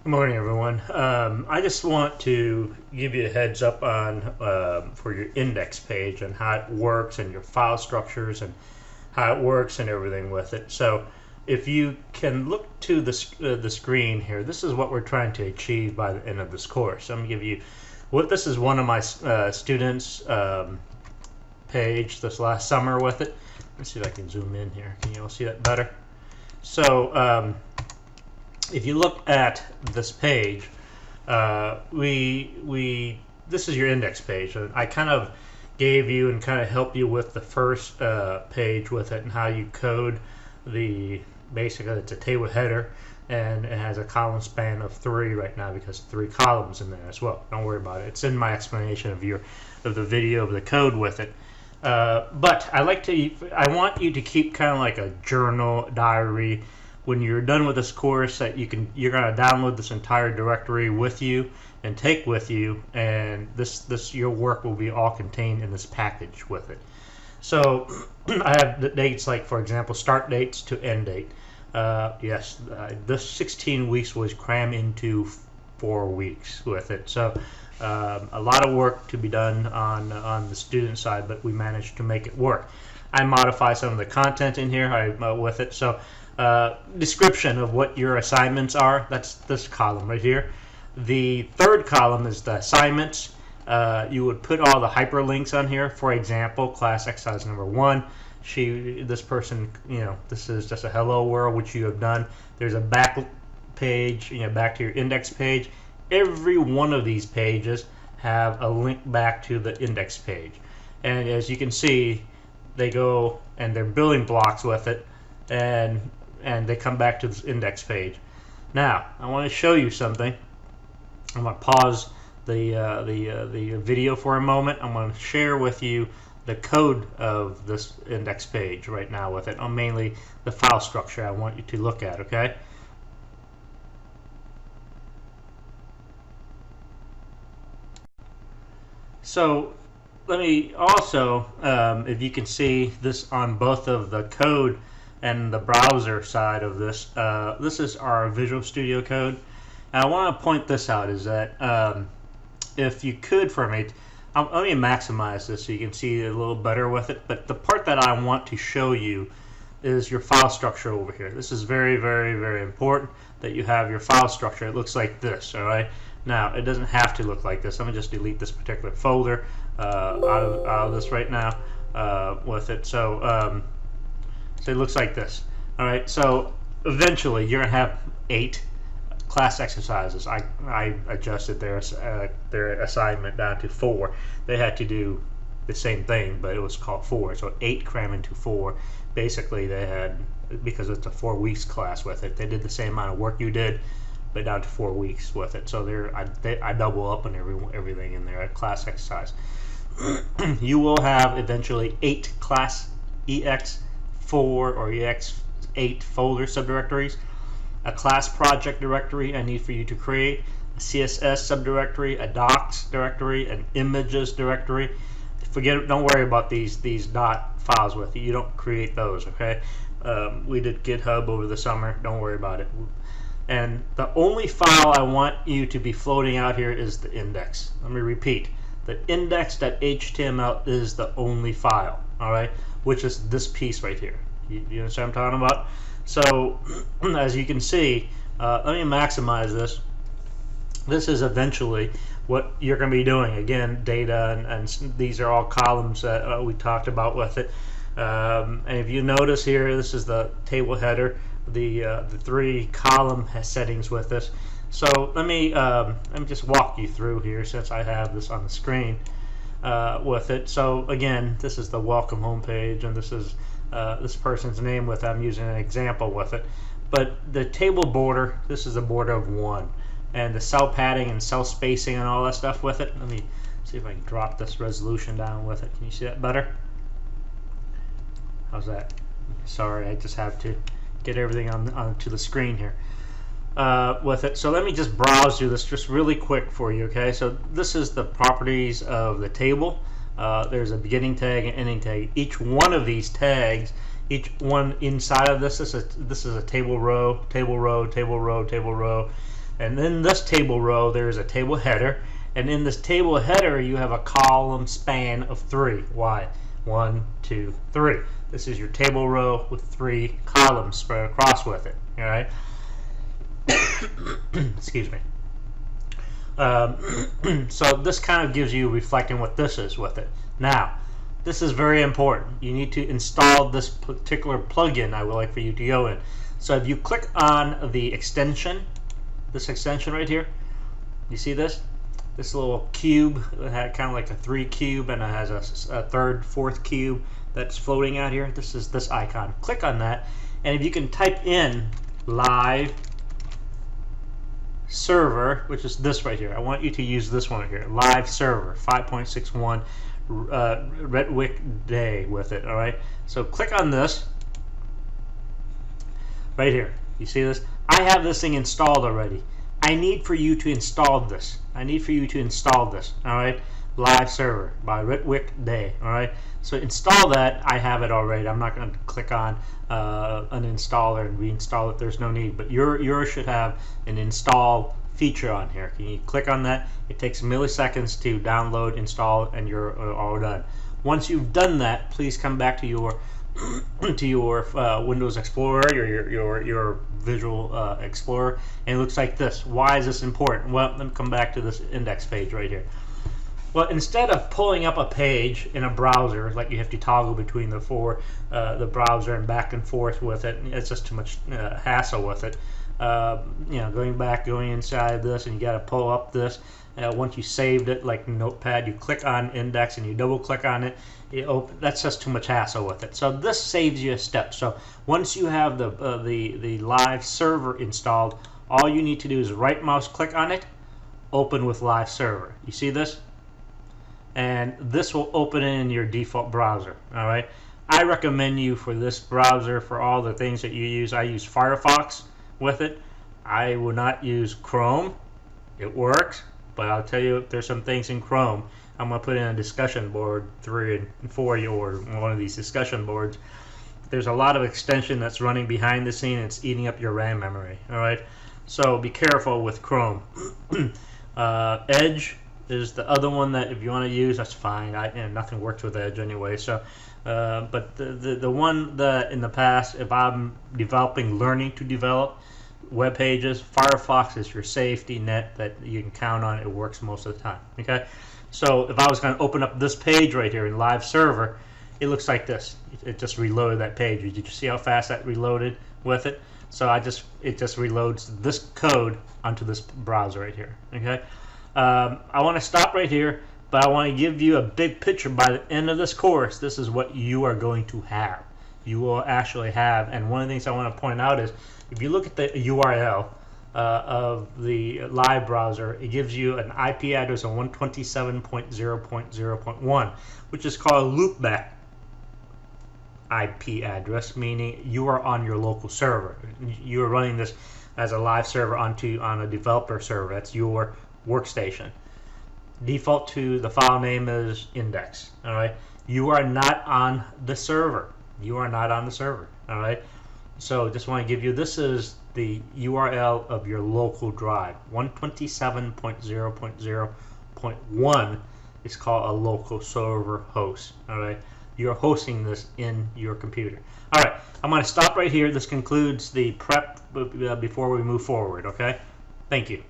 Good morning, everyone. I just want to give you a heads up on for your index page and how it works and your file structures and how it works and everything with it. So, if you can look to the screen here, this is what we're trying to achieve by the end of this course. I'm going to give you what this is one of my students' page this last summer with it. Let's see if I can zoom in here. Can you all see that better? So. If you look at this page, this is your index page. And I kind of gave you and kind of helped you with the first page with it and how you code basically it's a table header and it has a column span of 3 right now because 3 columns in there as well. Don't worry about it. It's in my explanation of the video of the code with it. But I want you to keep kind of like a journal diary when you're done with this course that you're going to download this entire directory with you and take with you, and your work will be all contained in this package with it. So I have the dates, like for example start dates to end date. This 16 weeks was crammed into 4 weeks with it, so a lot of work to be done on the student side, but we managed to make it work. I modify some of the content in here with it. So description of what your assignments are, that's this column right here. The third column is the assignments. You would put all the hyperlinks on here. For example, class exercise number 1, this person, this is just a hello world, which you have done. There's a back page, back to your index page. Every one of these pages have a link back to the index page, and as you can see, they go and they're building blocks with it, and they come back to this index page. Now, I want to show you something. I'm going to pause the video for a moment. I'm going to share with you the code of this index page right now with it, on mainly the file structure I want you to look at, okay? So let me also, if you can see this on both of the code and the browser side of this, this is our Visual Studio Code. And I want to point this out is that if you could for me, let me maximize this so you can see it a little better with it. But the part that I want to show you is your file structure over here. This is very, very, very important that you have your file structure. It looks like this, all right? Now, it doesn't have to look like this. I'm going to just delete this particular folder out of this right now with it. So it looks like this. All right, so eventually you're going to have 8 class exercises. I adjusted their assignment down to 4. They had to do the same thing, but it was called 4. So 8 cram into 4. Basically, they had, because it's a 4 weeks class with it, they did the same amount of work you did, but down to 4 weeks with it. So I double up on everything in there at class exercise. You will have eventually 8 class EX4 or EX8 folder subdirectories, a class project directory I need for you to create, a CSS subdirectory, a docs directory, an images directory. Don't worry about these dot files with you. You don't create those, okay? We did GitHub over the summer. Don't worry about it. And the only file I want you to be floating out here is the index. Let me repeat. The index.html is the only file, all right, which is this piece right here. You understand what I'm talking about? So, as you can see, let me maximize this. This is eventually what you're going to be doing. Again, data, and these are all columns that we talked about with it. And if you notice here, this is the table header, the 3 column settings with this. So let me just walk you through here since I have this on the screen with it. So again, this is the welcome home page, and this is this person's name with it. I'm using an example with it. But the table border, this is a border of 1. And the cell padding and cell spacing and all that stuff with it. Let me see if I can drop this resolution down with it. Can you see that better? How's that? Sorry, I just have to get everything onto the screen here with it. So let me just browse through this just really quick for you, okay? So this is the properties of the table. There's a beginning tag and ending tag. Each one of these tags, each one inside of this is a table row, table row, table row, table row. And in this table row, there is a table header. And in this table header, you have a column span of 3. Why? 1, 2, 3. This is your table row with 3 columns spread across with it. All right. Excuse me. So this kind of gives you reflecting what this is with it. Now, this is very important. You need to install this particular plugin I would like for you to go in. So if you click on the extension, this extension right here, you see this? This little cube, it had kind of like a 3 cube, and it has a third, fourth cube that's floating out here. This is this icon. Click on that, and if you can type in live server, which is this right here. I want you to use this one right here, live server 5.61 Redwick Day with it. All right, so click on this right here. You see this? I have this thing installed already. I need for you to install this. I need for you to install this. All right, live server by Redwick Day. All right, so install that. I have it already. I'm not going to click on uninstall and reinstall it. There's no need. But yours should have an install feature on here. Can you click on that? It takes milliseconds to download, install, and you're all done. Once you've done that, please come back to your Windows Explorer, your Visual Explorer, and it looks like this. Why is this important? Well, let me come back to this index page right here. Well, instead of pulling up a page in a browser, like you have to toggle between the browser and back and forth with it, it's just too much hassle with it. Going inside this, and you got to pull up this. Once you saved it, like Notepad, you click on index and you double click on it. That's just too much hassle with it. So this saves you a step. So once you have the live server installed, all you need to do is right mouse click on it, open with live server. You see this? And this will open in your default browser. All right. I recommend you for this browser for all the things that you use. I use Firefox with it. I will not use Chrome. It works, but I'll tell you, there's some things in Chrome. I'm going to put in a discussion board 3 and 4 or one of these discussion boards. There's a lot of extension that's running behind the scene. It's eating up your RAM memory. All right, so be careful with Chrome. Edge is the other one that if you want to use, that's fine. Nothing works with Edge anyway. So, but the one that in the past, if I'm learning to develop web pages, Firefox is your safety net that you can count on. It works most of the time. Okay, so if I was going to open up this page right here in live server, it looks like this. It just reloaded that page. Did you see how fast that reloaded with it? So it just reloads this code onto this browser right here. Okay, I want to stop right here, but I want to give you a big picture. By the end of this course, this is what you are going to have. You will actually have, and one of the things I want to point out is, if you look at the URL of the live browser, it gives you an IP address of 127.0.0.1, which is called a loopback IP address, meaning you are on your local server. You are running this as a live server on a developer server. That's your workstation. Default to the file name is index. All right. You are not on the server. You are not on the server. All right. So just want to give you, this is the URL of your local drive. 127.0.0.1 is called a local server host. All right. You're hosting this in your computer. All right. I'm going to stop right here. This concludes the prep before we move forward. Okay. Thank you.